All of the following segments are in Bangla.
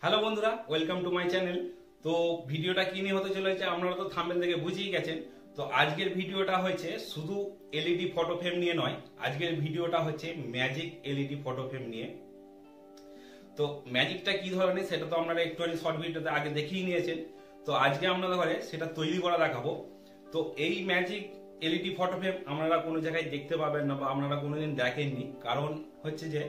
হ্যালো বন্ধুরা, ওয়েলকাম টু মাই চ্যানেল। তো ভিডিওটা কি নিয়ে হতে চলেছে আপনারা তো থাম্বনেল থেকে বুঝেই গেছেন। তো আজকের ভিডিওটা হচ্ছে শুধু এলইডি ফটো ফ্রেম নিয়ে নয়, আজকের ভিডিওটা হচ্ছে ম্যাজিক এলইডি ফটো ফ্রেম নিয়ে। তো ম্যাজিকটা কি ধরনের সেটা তো আপনারা একটুখানি শর্ট ভিডিওতে আগে দেখেই নিয়েছেন। তো আজকে আপনাদের ঘরে সেটা তৈরি করা দেখাবো। তো এই ম্যাজিক এলইডি ফটো ফ্রেম আপনারা কোনো জায়গায় দেখতে পাবেন না বা আপনারা কোনোদিন দেখেননি। কারণ হচ্ছে যে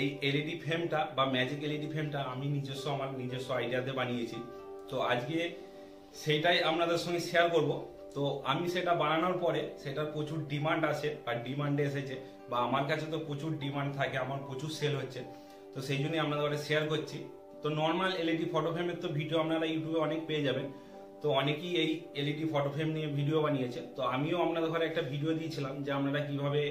এই এলইডি ফ্রেমটা বা ম্যাজিক এলইডি ফ্রেমটা আমি আমার নিজস্ব আইডিয়াতে বানিয়েছি। তো আজকে সেইটাই আপনাদের সঙ্গে শেয়ার করব। তো আমি সেটা বানানোর পরে সেটার প্রচুর ডিমান্ড আসে বা ডিমান্ডে এসেছে, বা আমার কাছে তো প্রচুর ডিমান্ড থাকে, আমার প্রচুর সেল হচ্ছে। তো সেই জন্যই আপনাদের কাছে শেয়ার করছি। তো নর্মাল এলইডি ফটো ফ্রেমের তো ভিডিও আপনারা ইউটিউবে অনেক পেয়ে যাবেন। তো অনেকেই এই এলইডি ফটো ফ্রেম নিয়ে ভিডিও বানিয়েছে। তো আমিও আপনাদের ঘরে একটা ভিডিও দিয়েছিলাম যে আপনারা কিভাবে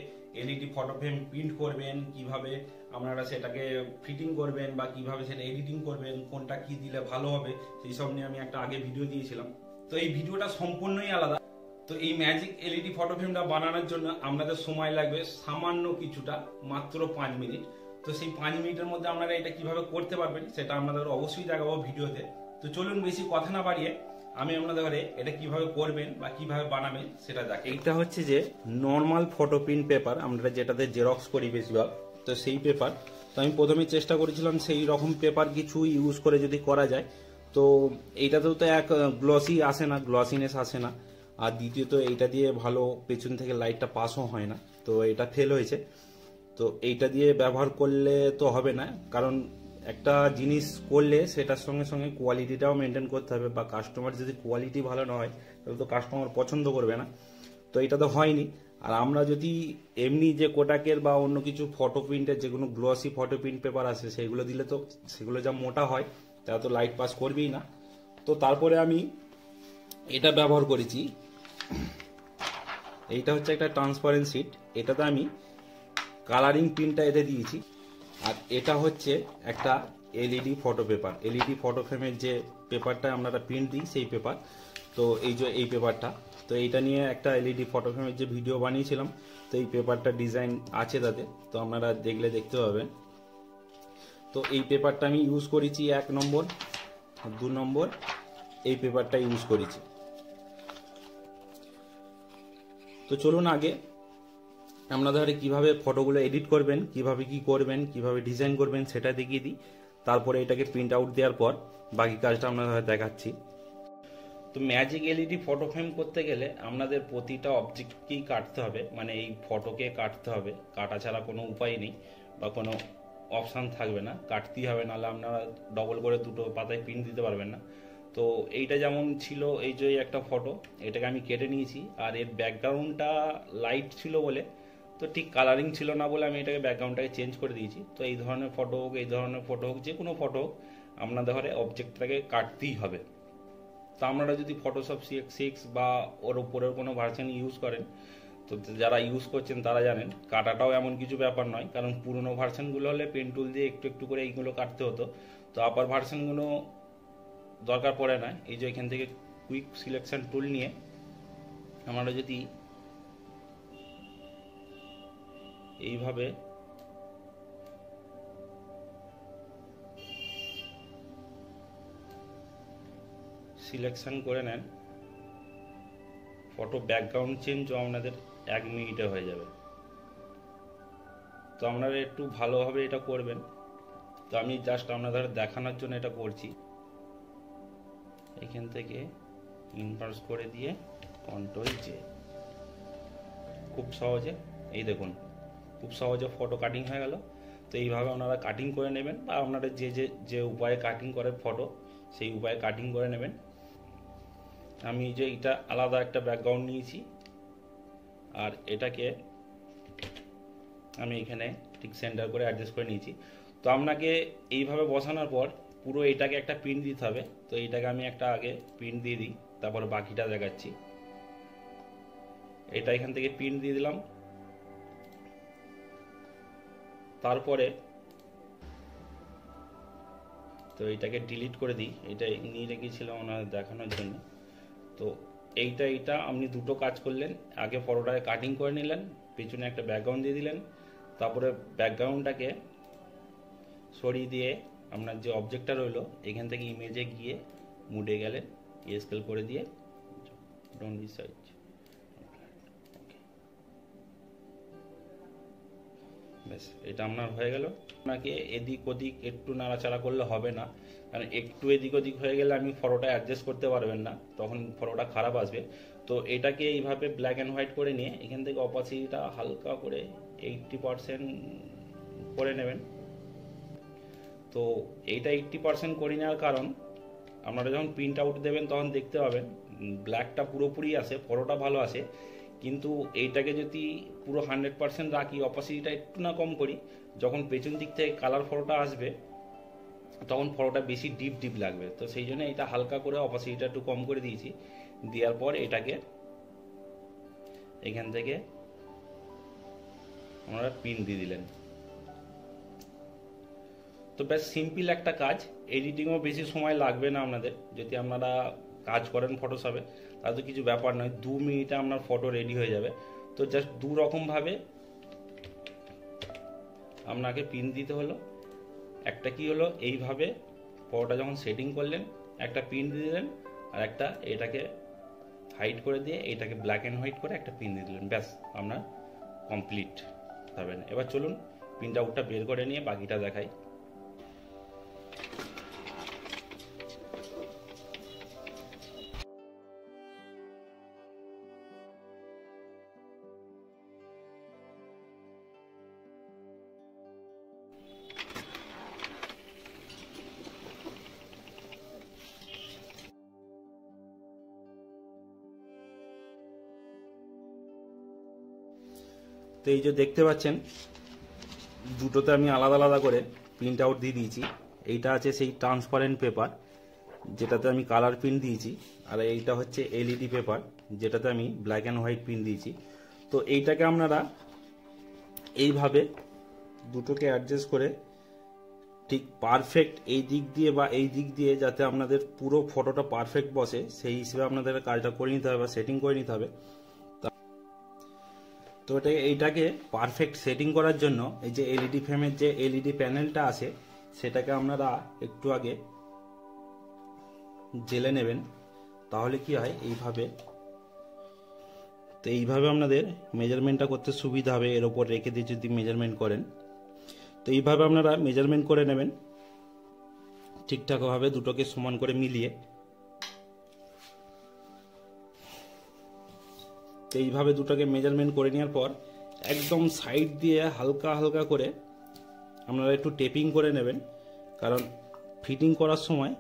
এলইডি ফটো ফ্রেম প্রিন্ট করবেন, কিভাবে আপনারা সেটাকে ফিটিং করবেন বা কিভাবে সেটা এডিটিং করবেন, কোনটা কি দিলে ভালো হবে, সেই সব নিয়ে আমি একটা আগে ভিডিও দিয়েছিলাম। তো এই ভিডিওটা সম্পূর্ণই আলাদা। তো এই ম্যাজিক এলইডি ফটো ফ্রেমটা বানানোর জন্য আপনাদের সময় লাগবে সামান্য কিছুটা, মাত্র 5 মিনিট। তো সেই 5 মিনিটের মধ্যে আপনারা এটা কিভাবে করতে পারবেন সেটা আপনাদের অবশ্যই দেখাবো ভিডিওতে। তো চলুন বেশি কথা না বাড়িয়ে আমি আপনাদের ঘরে এটা কিভাবে করবেন বা কিভাবে বানাবেন সেটা দেখাই। এইটা হচ্ছে যে নর্মাল ফটো প্রিন্ট পেপার, আমরা যেটাতে জেরক্স করি বেশিরভাগ। তো সেই পেপার, তো আমি প্রথমে চেষ্টা করেছিলাম সেই রকম পেপার কিছু ইউজ করে যদি করা যায়। তো এইটাতেও তো এক গ্লসি আসে না, গ্লসিনেস আসে না। আর দ্বিতীয়ত এইটা দিয়ে ভালো পেছন থেকে লাইটটা পাসও হয় না, তো এটা ফেল হয়েছে। তো এইটা দিয়ে ব্যবহার করলে তো হবে না, কারণ একটা জিনিস করলে সেটার সঙ্গে সঙ্গে কোয়ালিটিটাও মেনটেন করতে হবে, বা কাস্টমার যদি কোয়ালিটি ভালো না হয় তাহলে তো কাস্টমার পছন্দ করবে না। তো এটা তো হয়নি। আর আমরা যদি এমনি যে কোটাকের বা অন্য কিছু ফটো প্রিন্টের যে কোনো গ্লসি ফটো প্রিন্ট পেপার আছে সেগুলো দিলে তো সেগুলো যা মোটা হয় তারা তো লাইট পাস করবেই না। তো তারপরে আমি এটা ব্যবহার করেছি। এইটা হচ্ছে একটা ট্রান্সপারেন্ট শিট, এটাতে আমি কালারিং প্রিন্টটা এতে দিয়েছি। আর এটা হচ্ছে একটা LED photo paper, LED photo ফ্রেমের যে পেপারটা আমরা প্রিন্ট দিই সেই পেপার। তো এই যে এই পেপারটা, তো এইটা নিয়ে একটা এলইডি ফটো ফ্রেমের যে ভিডিও বানিয়েছিলাম, তো এই পেপারটা ডিজাইন আছে তাতে, তো আপনারা দেখলে দেখতে পাবেন। তো এই পেপারটা আমি ইউজ করেছি 1 নম্বর, 2 নম্বর এই পেপারটা ইউজ করেছি। তো চলুন আগে আপনাদের কিভাবে ফটোগুলো এডিট করবেন, কিভাবে কি করবেন, কিভাবে ডিজাইন করবেন সেটা দেখিয়ে দিই। তারপরে এটাকে প্রিন্ট আউট দেওয়ার পর বাকি কাজটা আপনাদের দেখাচ্ছি। তো ম্যাজিক এলইডি ফটো ফ্রেম করতে গেলে আপনাদের প্রতিটা অবজেক্টকেই কাটতে হবে, মানে এই ফটোকে কাটতে হবে, কাটা ছাড়া কোনো উপায় নেই বা কোনো অপশান থাকবে না, কাটতেই হবে, নাহলে আপনারা ডবল করে দুটো পাতায় প্রিন্ট দিতে পারবেন না। তো এইটা যেমন ছিল, এই যে একটা ফটো, এটাকে আমি কেটে নিয়েছি। আর এর ব্যাকগ্রাউন্ডটা লাইট ছিল বলে, তো ঠিক কালারিং ছিল না বলে আমি এটাকে ব্যাকগ্রাউন্ডটাকে চেঞ্জ করে দিয়েছি। তো এই ধরনের ফটো হোক, এই ধরনের ফটো হোক, যে কোনো ফটো হোক, আপনাদের ঘরে অবজেক্টটাকে কাটতেই হবে। তো আপনারা যদি ফটোশপ CX6 বা ওর উপরের কোনো ভার্সন ইউজ করেন, তো যারা ইউজ করছেন তারা জানেন কাটাটাও এমন কিছু ব্যাপার নয়। কারণ পুরনো ভার্সনগুলো হলে পেন টুল দিয়ে একটু একটু করে এইগুলো কাটতে হতো। তো আপার ভার্সনগুলো দরকার পড়ে না। এই যে এখান থেকে কুইক সিলেকশন টুল নিয়ে আমরা যদি এইভাবে সিলেকশন করে নেন, ফটো ব্যাকগ্রাউন্ড চেঞ্জও আপনাদের 1 মিনিটে হয়ে যাবে। তো আপনারা একটু ভালোভাবে এটা করবেন। তো আমি জাস্ট আপনাদের দেখানোর জন্য এটা করছি। এখান থেকে ইনভার্স করে দিয়ে Ctrl+J, খুব সহজে, এই দেখুন খুব সহজে ফটো কাটিং হয়ে গেল। তো এইভাবে আপনারা কাটিং করে নেবেন, বা আপনারা যে উপায়ে কাটিং করে ফটো সেই উপায়ে কাটিং করে নেবেন। আমি যে এটা আলাদা একটা ব্যাকগ্রাউন্ড নিয়েছি, আর এটাকে আমি এখানে ঠিক সেন্টার করে অ্যাডজাস্ট করে নিয়েছি। তো আপনাকে এইভাবে বসানোর পর পুরো এটাকে একটা প্রিন্ট দিতে হবে। তো এইটাকে আমি একটা আগে প্রিন্ট দিয়ে দিই, তারপরে বাকিটা দেখাচ্ছি। এটা এখান থেকে প্রিন্ট দিয়ে দিলাম। তারপরে তো এইটাকে ডিলিট করে দিই, এটা নিয়ে রেখেছিলাম ওনাদের দেখানোর জন্য। তো এইটা আপনি দুটো কাজ করলেন, আগে ফটোটাকে কাটিং করে নিলেন, পেছনে একটা ব্যাকগ্রাউন্ড দিয়ে দিলেন, তারপরে ব্যাকগ্রাউন্ডটাকে সরিয়ে দিয়ে আপনার যে অবজেক্টটা রইলো এখান থেকে ইমেজে গিয়ে মুডে গেলে স্কেল করে দিয়ে ডোন্ট রিসাইজ, ব্যাস এটা আপনার হয়ে গেল। আপনাকে এদিক ওদিক একটু নাড়াচাড়া করলে হবে না, কারণ একটু এদিক ওদিক হয়ে গেলে আপনি ফটোটা অ্যাডজাস্ট করতে পারবেন না, তখন ফটোটা খারাপ আসবে। তো এটাকে এইভাবে ব্ল্যাক অ্যান্ড হোয়াইট করে নিয়ে এখান থেকে অপাসিটিটা হালকা করে 80% করে নেবেন। তো এইটা 80% করে নেওয়ার কারণ আপনারা যখন প্রিন্ট আউট দেবেন তখন দেখতে পাবেন ব্ল্যাকটা পুরোপুরি আসে, ফটোটা ভালো আসে। কিন্তু এইটাকে যদি পুরো 100% রাখি, অপাসিটিটা একটু না কম করি, যখন পেছন দিক থেকে কালার ফটোটা আসবে তখন ফটোটা বেশি ডিপ ডিপ লাগবে। তো সেই জন্য এটা হালকা করে অপাসিটিটা একটু কম করে দিয়েছি। দেওয়ার পর এটাকে এখান থেকে আপনারা পিন দিয়ে দিলেন। তো ব্যাস সিম্পল একটা কাজ, এডিটিংও বেশি সময় লাগবে না আপনাদের। যদি আপনারা কাজ করেন ফটোশপে তাহলে তো কিছু ব্যাপার নয়, 2 মিনিটে আপনার ফটো রেডি হয়ে যাবে। তো জাস্ট দু রকমভাবে আপনাকে পিন দিতে হলো। একটা কি হলো, এইভাবে ফটোটা যখন সেটিং করলেন একটা পিন দিয়ে দিলেন, আর একটা এটাকে হাইড করে দিয়ে এটাকে ব্ল্যাক অ্যান্ড হোয়াইট করে একটা পিন দিয়ে দিলেন, ব্যাস আপনার কমপ্লিট হবে না। এবার চলুন প্রিন্ট আউটটা বের করে নিয়ে বাকিটা দেখাই। তো এই যে দেখতে পাচ্ছেন দুটোতে আমি আলাদা আলাদা করে প্রিন্ট আউট দিয়ে দিয়েছি। এইটা আছে সেই ট্রান্সপারেন্ট পেপার যেটাতে আমি কালার প্রিন্ট দিয়েছি, আর এইটা হচ্ছে এলইডি পেপার যেটাতে আমি ব্ল্যাক অ্যান্ড হোয়াইট প্রিন্ট দিয়েছি। তো এইটাকে আপনারা এইভাবে দুটোকে অ্যাডজাস্ট করে ঠিক পারফেক্ট এই দিক দিয়ে বা এই দিক দিয়ে যাতে আপনাদের পুরো ফটোটা পারফেক্ট বসে সেই হিসেবে আপনাদের কাজটা করে নিতে হবে বা সেটিং করে নিতে হবে। তো এইটাকে পারফেক্ট সেটিং করার জন্য এই যে এলইডি ফ্রেমের যে এলইডি প্যানেলটা আছে সেটাকে আপনারা একটু আগে জেলে নেবেন, তাহলে কি হয় এইভাবে। তো এইভাবে আপনাদের মেজারমেন্টটা করতে সুবিধা হবে, এর ওপর রেখে দিয়ে যদি মেজারমেন্ট করেন। তো এইভাবে আপনারা মেজারমেন্ট করে নেবেন ঠিকঠাকভাবে দুটোকে সমান করে মিলিয়ে। তো এইভাবে দুটোকে মেজারমেন্ট করে নেওয়ার পর একদম সাইড দিয়ে হালকা হালকা করে আপনারা একটু টেপিং করে নেবেন, কারণ ফিটিং করার সময়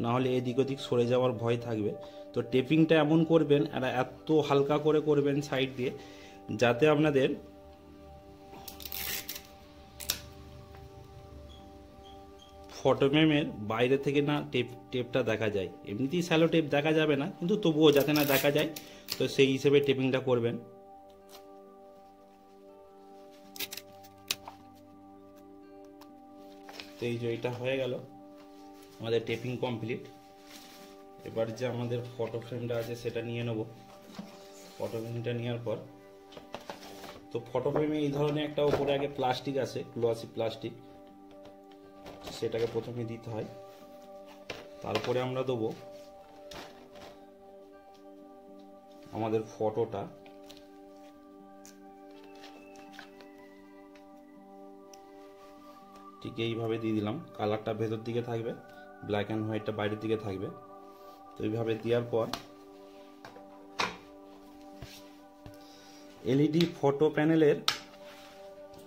না হলে এদিক ওদিক সরে যাওয়ার ভয় থাকবে। তো টেপিংটা এমন করবেন আর এত হালকা করে করবেন সাইড দিয়ে যাতে আপনাদের ফটোফ্রেমের বাইরে থেকে না টেপটা দেখা যায়। এমনিতেই স্যালো টেপ দেখা যাবে না, কিন্তু তবুও যাতে না দেখা যায়, তো সেই হিসেবে টেপিংটা করবেন। তো এই যে এটা হয়ে গেল আমাদের টেপিং কমপ্লিট। এবার যে আমাদের ফটো ফ্রেমটা আছে সেটা নিয়ে নেব। ফটো ফ্রেমটা নেওয়ার পর তো ফটো ফ্রেমে এই ধরনের একটা উপরে আগে প্লাস্টিক আছে, গ্লসি প্লাস্টিক, সেটাকে প্রথমে দিতে হয়। তারপরে আমরা দেবো আমাদের ফটোটা। ঠিক এইভাবে দিয়ে দিলাম, কালারটা ভেতর দিকে থাকবে, ব্ল্যাক অ্যান্ড হোয়াইটটা বাইরের দিকে থাকবে। তো এইভাবে দেওয়ার পর এলইডি ফটো প্যানেলের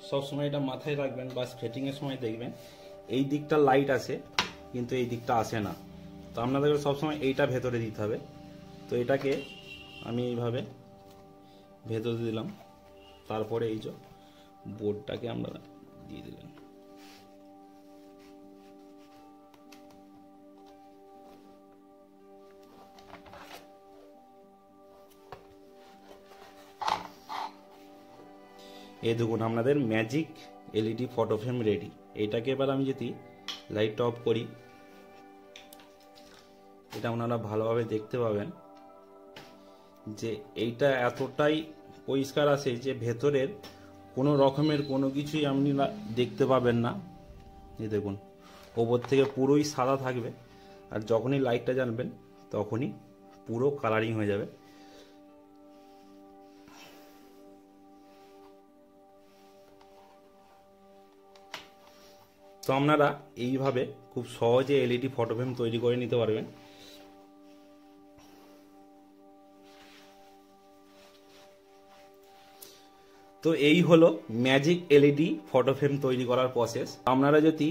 সবসময় এটা মাথায় রাখবেন, বা সেটিংয়ের সময় দেখবেন এই দিকটা লাইট আসে কিন্তু এই দিকটা আসে না। তো আপনাদেরকে সবসময় এইটা ভেতরে দিতে হবে। তো এটাকে আমি এইভাবে ভেতরে দিলাম, তারপরে এই যে বোর্ডটাকে আমরা দিয়ে দিলাম। এই দেখুন আপনাদের magic LED photo frame ready. এইটাকে এবার আমি যদি লাইট অফ করি, এটা আপনারা ভালোভাবে দেখতে পাবেন যে এইটা এতটাই পরিষ্কার আছে যে ভেতরের কোনো রকমের কোনো কিছুই আপনি দেখতে পাবেন না। এই দেখুন ওপর থেকে পুরোই সাদা থাকবে, আর যখনই লাইটটা জ্বালবেন তখনই পুরো কালারিং হয়ে যাবে। তো আপনারা এইভাবে খুব সহজে এলইডি ফটো ফ্রেম তৈরি করে নিতে পারবেন। তো এই হলো ম্যাজিক এলইডি ফটো ফ্রেম তৈরি করার প্রসেস। আপনারা যদি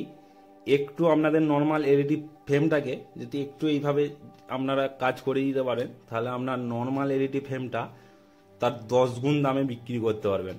একটু আপনাদের নর্মাল এলইডি ফ্রেমটাকে যদি একটু এইভাবে আপনারা কাজ করে দিতে পারেন, তাহলে আপনার নর্মাল এলইডি ফ্রেমটা তার 10 গুণ দামে বিক্রি করতে পারবেন।